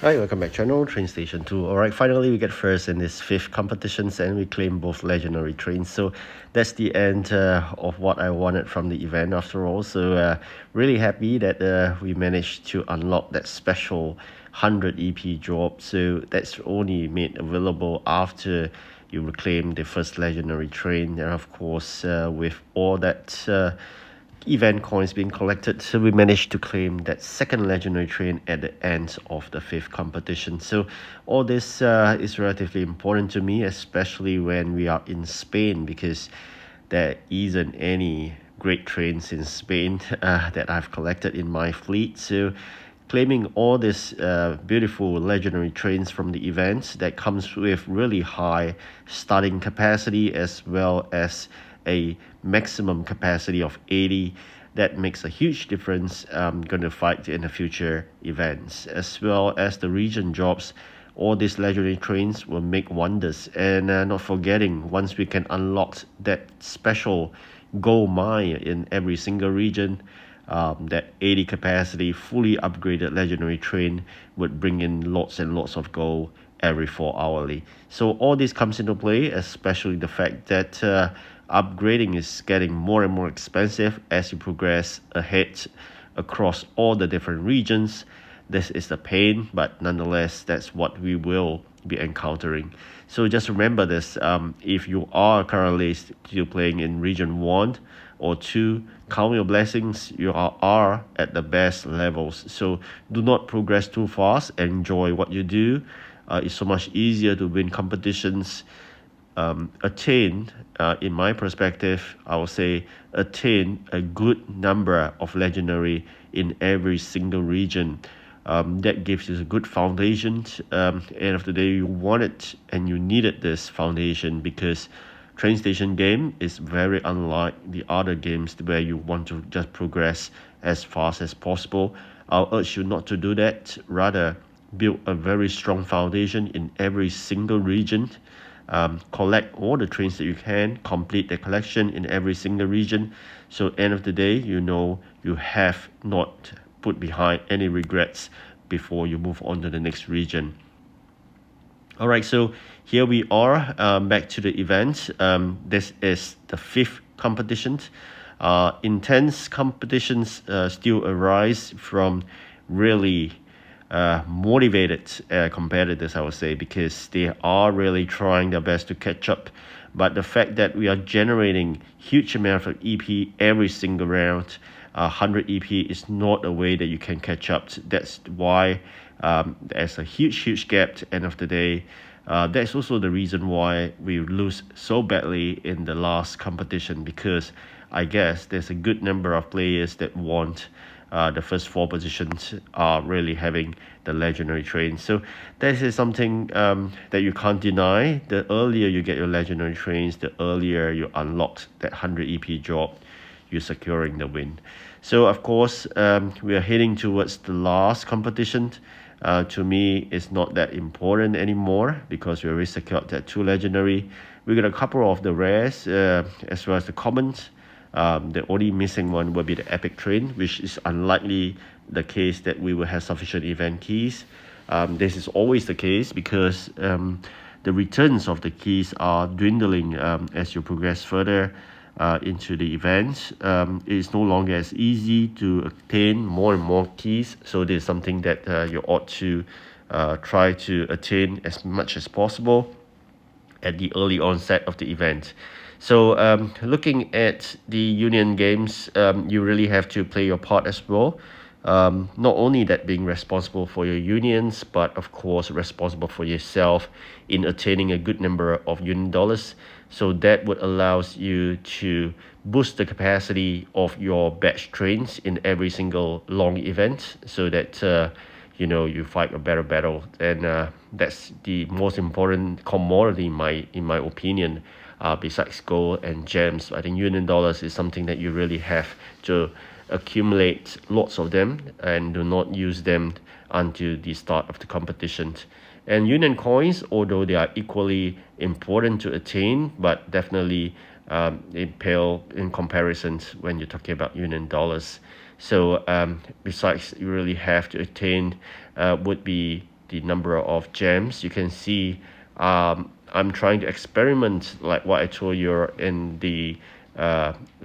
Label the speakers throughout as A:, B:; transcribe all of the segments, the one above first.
A: Hi, welcome back channel, TrainStation2. Alright, finally we get first in this fifth competitions and we claim both legendary trains. So that's the end of what I wanted from the event after all. So really happy that we managed to unlock that special 100 EP drop. So that's only made available after you reclaim the first legendary train. And of course, with all that event coins being collected, so we managed to claim that second legendary train at the end of the fifth competition. So all this is relatively important to me, especially when we are in Spain, because there isn't any great trains in Spain that I've collected in my fleet. So claiming all these beautiful legendary trains from the events that comes with really high starting capacity as well as a maximum capacity of 80, that makes a huge difference going to fight in the future events, as well as the region jobs. All these legendary trains will make wonders. And not forgetting, once we can unlock that special gold mine in every single region, that 80 capacity fully upgraded legendary train would bring in lots and lots of gold every 4 hourly. So all this comes into play, especially the fact that upgrading is getting more and more expensive as you progress ahead across all the different regions. This is the pain, but nonetheless, that's what we will be encountering. So just remember this, if you are currently still playing in region 1 or 2, count your blessings, you are at the best levels. So do not progress too fast, enjoy what you do. It's so much easier to win competitions, attain, in my perspective, I would say attain a good number of legendary in every single region. That gives you a good foundation. End of the day, you wanted and you needed this foundation, because train station game is very unlike the other games where you want to just progress as fast as possible. I'll urge you not to do that. Rather, build a very strong foundation in every single region. Collect all the trains that you can, complete the collection in every single region. So end of the day, you know you have not put behind any regrets before you move on to the next region. All right, so here we are, back to the event. This is the fifth competition. Intense competitions still arise from really motivated competitors, I would say, because they are really trying their best to catch up. But the fact that we are generating huge amount of EP every single round, 100 EP is not a way that you can catch up. That's why there's a huge gap at the end of the day. That's also the reason why we lose so badly in the last competition, because I guess there's a good number of players that want the first 4 positions are really having the legendary train. So this is something that you can't deny. The earlier you get your legendary trains, the earlier you unlock that 100 EP job, you're securing the win. So of course, we are heading towards the last competition. To me, it's not that important anymore because we already secured that 2 legendary. We got a couple of the rares as well as the commons. The only missing one will be the epic train, which is unlikely the case that we will have sufficient event keys. This is always the case because the returns of the keys are dwindling as you progress further into the events. It is no longer as easy to attain more and more keys, so this is something that you ought to try to attain as much as possible at the early onset of the event. So looking at the union games, you really have to play your part as well. Not only that being responsible for your unions, but of course responsible for yourself in attaining a good number of union dollars. So that would allows you to boost the capacity of your batch trains in every single long event, so that you fight a better battle. And that's the most important commodity in my opinion. Besides gold and gems, I think union dollars is something that you really have to accumulate lots of them and do not use them until the start of the competition. And union coins, although they are equally important to attain, but definitely they pale in comparison when you're talking about union dollars. So besides, you really have to attain would be the number of gems. You can see I'm trying to experiment like what I told you in the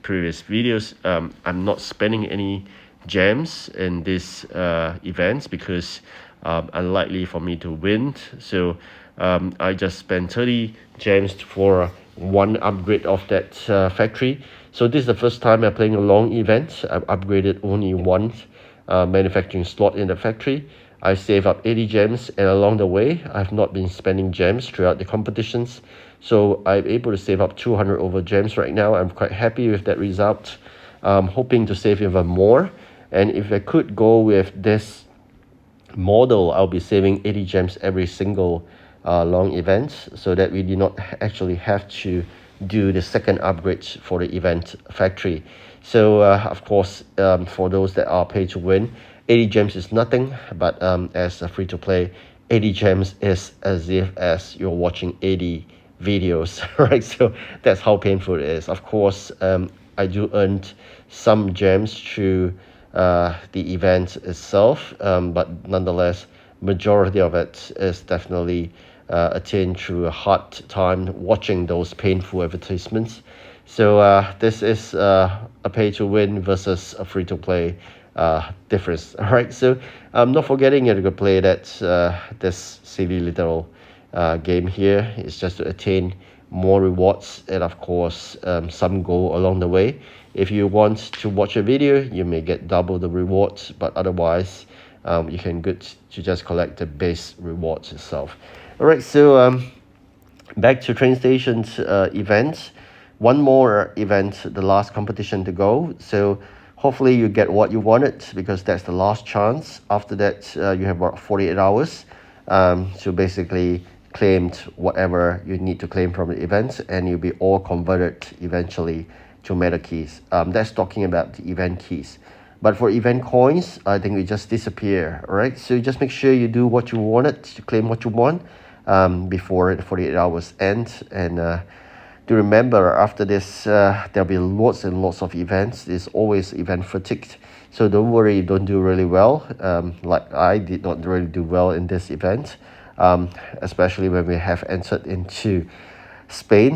A: previous videos. I'm not spending any gems in these events because unlikely for me to win. So I just spent 30 gems for one upgrade of that factory. So this is the first time I'm playing a long event. I've upgraded only one manufacturing slot in the factory. I save up 80 gems, and along the way I've not been spending gems throughout the competitions, so I'm able to save up 200 over gems right now. I'm quite happy with that result. Hoping to save even more, and if I could go with this model, I'll be saving 80 gems every single long event, so that we do not actually have to do the second upgrade for the event factory. So of course, for those that are pay to win, 80 gems is nothing, but as a free to play, 80 gems is as if as you're watching 80 videos, right? So that's how painful it is. Of course, I do earn some gems through the event itself, but nonetheless, majority of it is definitely attained through a hard time watching those painful advertisements. So this is a pay to win versus a free to play difference. All right, so not forgetting you to play that this silly little game here is just to attain more rewards, and of course some go along the way. If you want to watch a video, you may get double the rewards, but otherwise you can good to just collect the base rewards itself. All right, so back to TrainStation's events. One more event, the last competition to go. So hopefully you get what you wanted, because that's the last chance. After that, you have about 48 hours to basically claim whatever you need to claim from the event, and you'll be all converted eventually to meta keys. That's talking about the event keys. But for event coins, I think it just disappear. All right, so just make sure you do what you wanted to claim what you want before the 48 hours end. And do remember, after this there'll be lots and lots of events. There's always event fatigue, so don't worry you don't do really well. Like I did not really do well in this event, especially when we have entered into Spain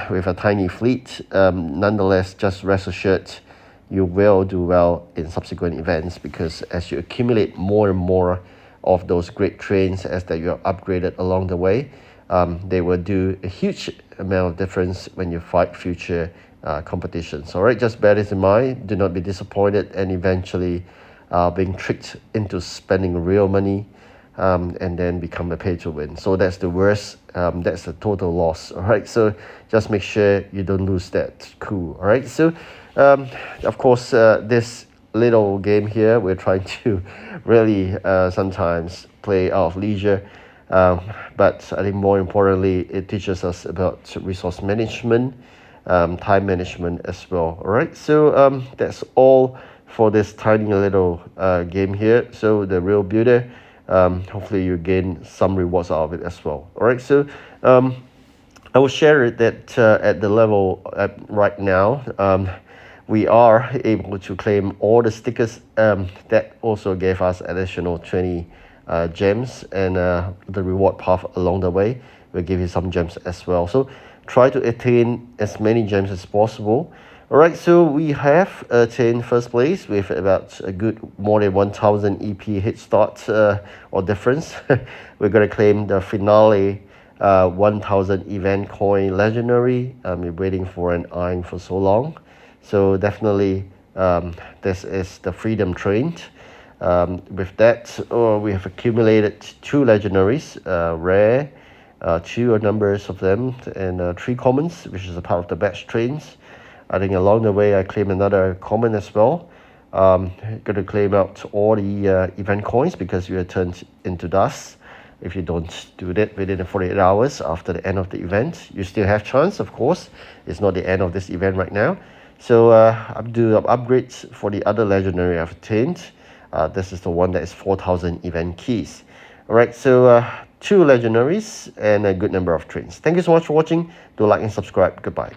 A: with a tiny fleet. Nonetheless, just rest assured you will do well in subsequent events, because as you accumulate more and more of those great trains as that you're upgraded along the way, they will do a huge amount of difference when you fight future competitions. All right, just bear this in mind. Do not be disappointed and eventually being tricked into spending real money and then become a pay to win. So that's the worst. That's a total loss. All right, so just make sure you don't lose that cool. All right, so of course this little game here, we're trying to really sometimes play out of leisure. But I think more importantly, it teaches us about resource management, time management as well. All right, so that's all for this tiny little game here. So the real builder, hopefully you gain some rewards out of it as well. All right, so I will share it that at the level right now, we are able to claim all the stickers. That also gave us additional 20 gems, and the reward path along the way will give you some gems as well. So try to attain as many gems as possible. All right, so we have attained first place with about a good more than 1000 EP head start or difference. We're going to claim the finale 1000 event coin legendary. We're waiting for an iron for so long, so definitely this is the freedom train. With that, we have accumulated 2 legendaries, rare, 2 numbers of them, and 3 commons, which is a part of the batch trains. I think along the way I claimed another common as well. Going to claim out all the event coins, because you are turned into dust. If you don't do that within the 48 hours after the end of the event, you still have chance, of course. It's not the end of this event right now. So I'm doing upgrades for the other legendary I've attained. This is the one that is 4000 event keys. All right, so 2 legendaries and a good number of trains. Thank you so much for watching. Do like and subscribe. Goodbye.